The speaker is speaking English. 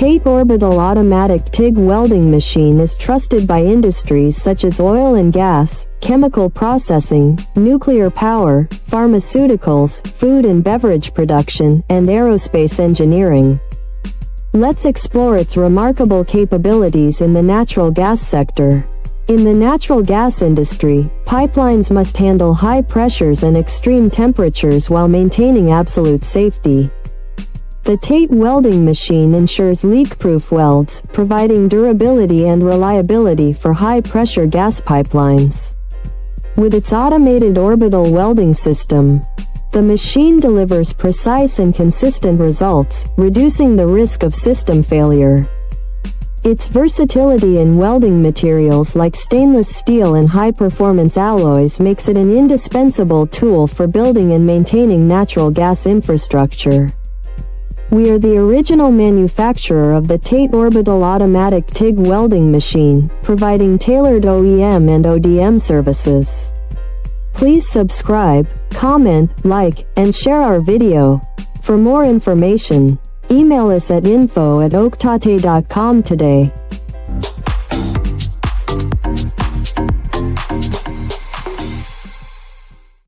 TATE Orbital Automatic TIG Welding Machine is trusted by industries such as oil and gas, chemical processing, nuclear power, pharmaceuticals, food and beverage production, and aerospace engineering. Let's explore its remarkable capabilities in the natural gas sector. In the natural gas industry, pipelines must handle high pressures and extreme temperatures while maintaining absolute safety. The TATE welding machine ensures leak-proof welds, providing durability and reliability for high-pressure gas pipelines. With its automated orbital welding system, the machine delivers precise and consistent results, reducing the risk of system failure. Its versatility in welding materials like stainless steel and high-performance alloys makes it an indispensable tool for building and maintaining natural gas infrastructure. We are the original manufacturer of the TATE Orbital Automatic TIG Welding Machine, providing tailored OEM and ODM services. Please subscribe, comment, like, and share our video. For more information, email us at info@oaktate.com today.